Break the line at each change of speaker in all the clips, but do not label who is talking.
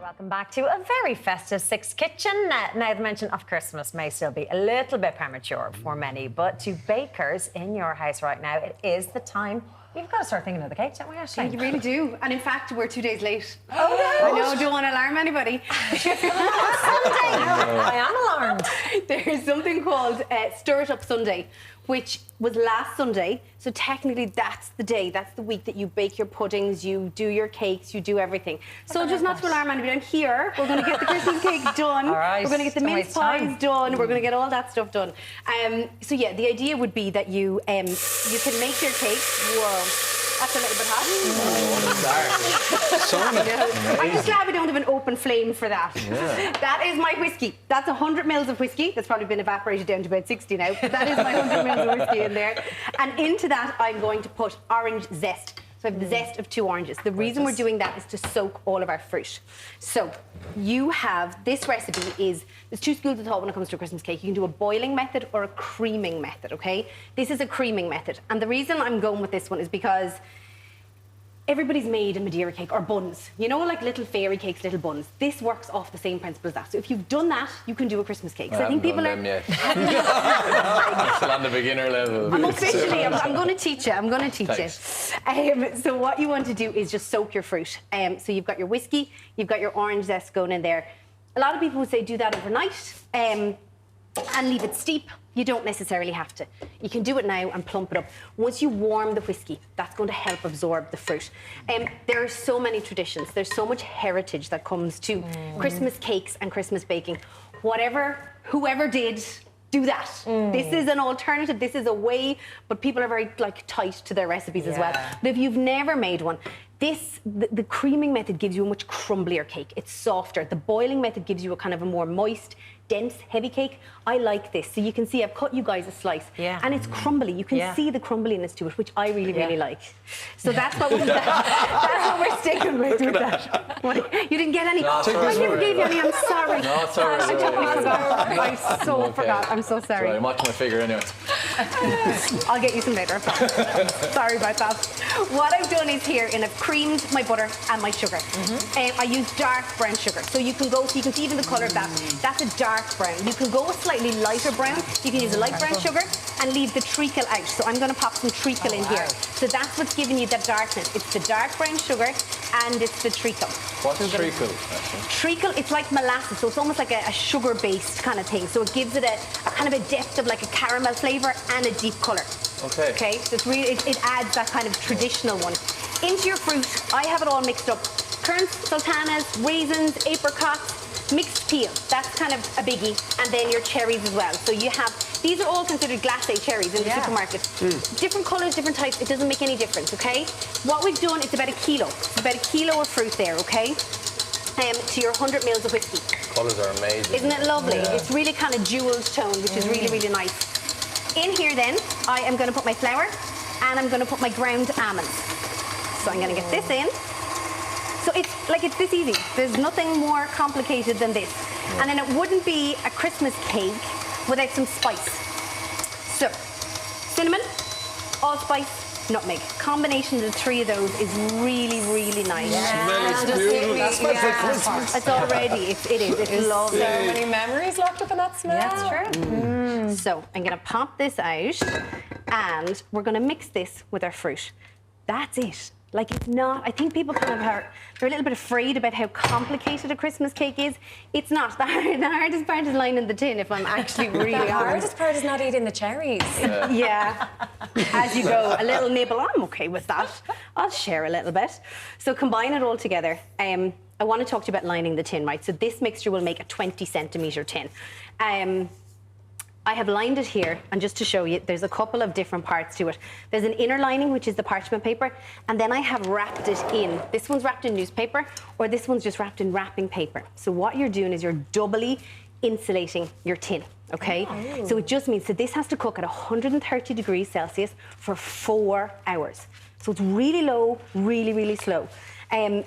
Welcome back to a very festive Six Kitchen. Now, the mention of Christmas may still be a little bit premature for many, but to bakers in your house right now, it is the time. We've got to start thinking of the cake, don't we, Aisling?
You really do. And in fact, we're 2 days late.
Oh, no!
I know, don't want to alarm anybody.
Sunday! I am alarmed.
There's something called Stir It Up Sunday, which was last Sunday. So technically, that's the day, that's the week that you bake your puddings, you do your cakes, you do everything. So just not to alarm anybody, I'm here. We're going to get the Christmas cake done.
All right.
We're going to get the mince pies done. We're going to get all that stuff done. So yeah, the idea would be that you can make your cake. Whoa. That's a little bit hot. I'm just glad we don't have an open flame for that. Yeah. That is my whiskey. That's 100 mils of whiskey. That's probably been evaporated down to about 60 now. But that is my 100 mils of whiskey in there. And into that, I'm going to put orange zest. So I have the zest of 2 oranges. The reason we're doing that is to soak all of our fruit. So you have, this recipe is, there's 2 schools of thought when it comes to a Christmas cake. You can do a boiling method or a creaming method, okay? This is a creaming method. And the reason I'm going with this one is because everybody's made a Madeira cake or buns. You know, like little fairy cakes, little buns. This works off the same principle as that. So if you've done that, you can do a Christmas cake. So I think people are...
Still on the beginner level.
I'm going to teach you. I'm going to teach you. So what you want to do is just soak your fruit. So you've got your whiskey, you've got your orange zest going in there. A lot of people would say do that overnight and leave it steep. You don't necessarily have to. You can do it now and plump it up. Once you warm the whiskey, that's going to help absorb the fruit. There are so many traditions. There's so much heritage that comes to Christmas cakes and Christmas baking. Whoever did, do that. This is an alternative. This is a way, but people are very tight to their recipes as well. But if you've never made one, the creaming method gives you a much crumblier cake. It's softer. The boiling method gives you a kind of a more moist, dense, heavy cake. I like this. So you can see I've cut you guys a slice. Yeah. And it's crumbly. You can see the crumbliness to it, which I really, really like. So that's what we're sticking with that. You didn't get any?
No,
I never gave you any. I'm sorry.
No, it's all right.
I totally forgot. I so forgot. I'm so sorry.
I'm watching my figure anyway.
I'll get you some later. Sorry about that. What I've done is here, and I've creamed my butter and my sugar. I use dark brown sugar. So you can go, so you can see even the colour of that. That's a dark brown. You can go a slightly lighter brown. You can use a light brown sugar and leave the treacle out. So I'm going to pop some treacle in here. So that's what's giving you that darkness. It's the dark brown sugar and it's the treacle.
What's treacle?
Treacle, it's like molasses, so it's almost like a sugar-based kind of thing. So it gives it a kind of a depth of like a caramel flavour and a deep colour. Okay. Okay, so it's really, it adds that kind of traditional one. Into your fruit, I have it all mixed up. Currants, sultanas, raisins, apricots, mixed peel, that's kind of a biggie, and then your cherries as well. So you have, these are all considered glacé cherries in the supermarket. Different colours, different types, it doesn't make any difference, okay? What we've done, it's about a kilo. It's about a kilo of fruit there, okay? To your 100 mils of whiskey.
Colours are amazing.
Isn't it lovely? Yeah. It's really kind of jewelled tone, which is really, really nice. In here then, I am going to put my flour and I'm going to put my ground almonds. So I'm going to get this in. So it's this easy. There's nothing more complicated than this. And then it wouldn't be a Christmas cake without some spice. So, cinnamon, allspice, nutmeg. Combination of the 3 of those is really, really nice.
It's beautiful. That smells like Christmas.
It's already, it is. It's lovely.
So many memories locked up in that smell.
Yeah, it's true. So I'm going to pop this out and we're going to mix this with our fruit. That's it. Like, it's not, I think people kind of they're a little bit afraid about how complicated a Christmas cake is. It's not. The hardest part is lining the tin, if I'm actually really honest.
The hardest part is not eating the cherries.
Yeah. As you go, a little nibble, I'm okay with that. I'll share a little bit. So combine it all together. I want to talk to you about lining the tin, right? So this mixture will make a 20 centimetre tin. I have lined it here, and just to show you, there's a couple of different parts to it. There's an inner lining, which is the parchment paper, and then I have wrapped it in. This one's wrapped in newspaper, or this one's just wrapped in wrapping paper. So what you're doing is you're doubly insulating your tin, okay? Oh. So it just means that this has to cook at 130 degrees Celsius for 4 hours. So it's really low, really, really slow. And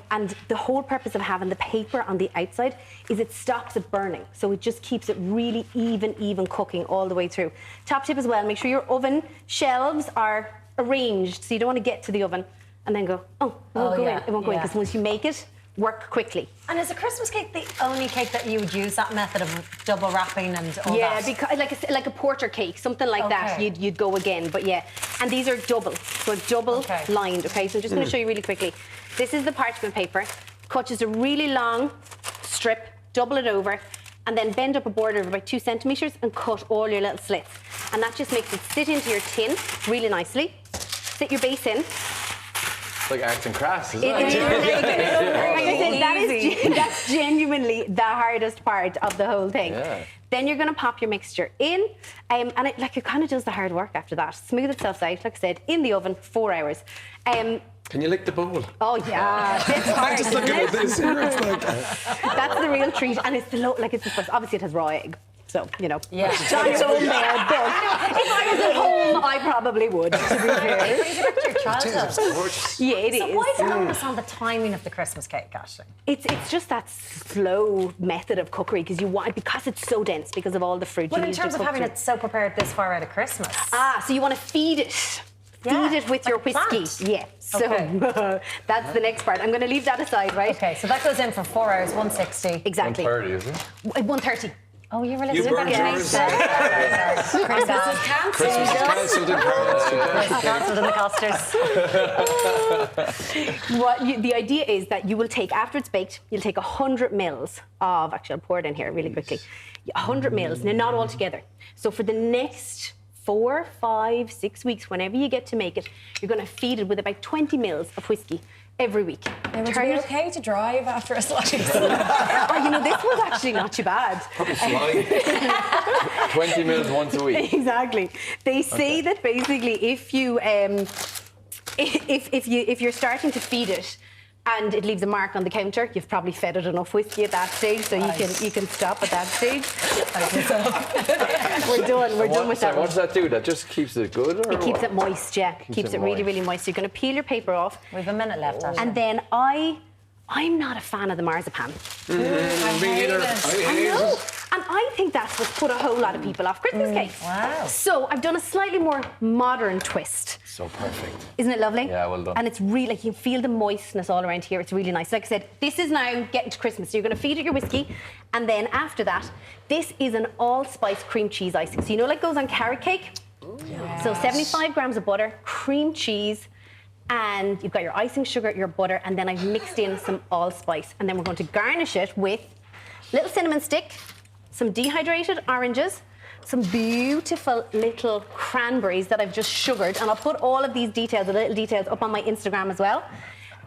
the whole purpose of having the paper on the outside is it stops it burning. So it just keeps it really even cooking all the way through. Top tip as well, make sure your oven shelves are arranged. So you don't want to get to the oven and then go, oh, it won't go in. It won't go in, because once you make it, work quickly.
And is a Christmas cake the only cake that you would use that method of double wrapping and all that?
Yeah, because like a porter cake, something like that, you'd go again. But yeah, and these are double, so double lined. Okay, so I'm just going to show you really quickly. This is the parchment paper. Cut just a really long strip, double it over, and then bend up a border of about 2 centimetres and cut all your little slits. And that just makes it sit into your tin really nicely. Sit your base in.
It's like arts and crafts, isn't it?
Like I said, that's genuinely the hardest part of the whole thing.
Yeah.
Then you're going to pop your mixture in, and it kind of does the hard work after that. Smooth itself out, like I said, in the oven, 4 hours.
Can you lick the bowl?
Oh yeah, it's hard.
Just looking at this here, it's like...
That's the real treat, and it's the first. Obviously, it has raw egg. So, you know,
Yeah.
John's own there, but if I was at home, I probably would, to be fair.
Brings you back to your childhood.
Yeah, it is.
So why the onus on the timing of the Christmas cake, Aisling?
It's just that slow method of cookery because it's so dense because of all the fruit.
Well,
you
in
need to
terms of
cook
having
through.
it so prepared this far out of Christmas.
So you want to feed it.
Yeah,
Feed it with your
like
whiskey.
that.
Yeah. So
Okay.
that's the next part. I'm going to leave that aside, right?
Okay, so that goes in for 4 hours, 160.
Exactly.
130, is it?
130.
Oh, you were
You
listening
burned
back.
yours.
Sorry. Christmas is cancelled.
Christmas is cancelled in Paris.
Christmas cancelled in the Costers.
The idea is that you will take, after it's baked, you'll take 100 mils of, actually I'll pour it in here really quickly, 100 mils, now not all together. So for the next 4, 5, 6 weeks, whenever you get to make it, you're going to feed it with about 20 mils of whiskey every week.
Would it be okay to drive after a slice?
This was actually not too bad.
Probably flying.
20 mils once a week.
Exactly. They say that basically if you if you're starting to feed it and it leaves a mark on the counter, you've probably fed it enough whiskey at that stage, so you can stop at that stage. We're done with that
What
one.
does that do? That just keeps it good, or
It keeps
what?
it moist, yeah. Keeps it really, really moist. So you're going to peel your paper off.
We've a minute left, Aisling.
And then I'm not a fan of the marzipan.
Me neither.
I know. And I think that's what's put a whole lot of people off Christmas cakes.
Wow.
So I've done a slightly more modern twist.
So perfect.
Isn't it lovely?
Yeah, well done.
And it's really, like, you feel the moistness all around here. It's really nice. Like I said, this is now getting to Christmas. So you're going to feed it your whiskey. And then after that, this is an allspice cream cheese icing. So you know, like goes on carrot cake?
Yes.
So 75 grams of butter, cream cheese, and you've got your icing sugar, your butter, and then I've mixed in some allspice. And then we're going to garnish it with little cinnamon stick, some dehydrated oranges, some beautiful little cranberries that I've just sugared, and I'll put all of these details, the little details, up on my Instagram as well,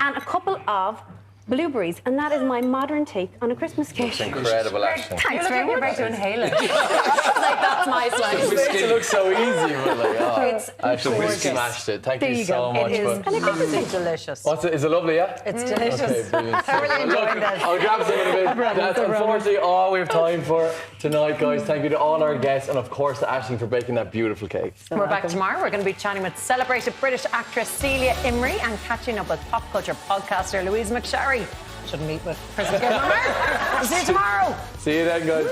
and a couple of blueberries, and that is my modern take on a Christmas cake.
Incredible, Aisling.
Thanks very
You're
much.
about to inhale it.
Like, that's my slice.
It makes it look so easy, but like,
It's
Aisling, we
gorgeous.
smashed it. Thank
There
you
you
so
go.
much.
It is
for-
absolutely delicious.
What's it? Is it lovely? Yeah.
It's delicious.
Okay, brilliant.
Thoroughly enjoying
Look,
this.
I'll grab some in a bit. That's unfortunately all we have time for tonight, guys. Thank you to all our guests, and of course to Aisling for baking that beautiful cake.
We're back tomorrow. We're going to be chatting with celebrated British actress Celia Imrie and catching up with pop culture podcaster Louise McSherry. Shouldn't meet with Chris. See you tomorrow.
See you then, guys.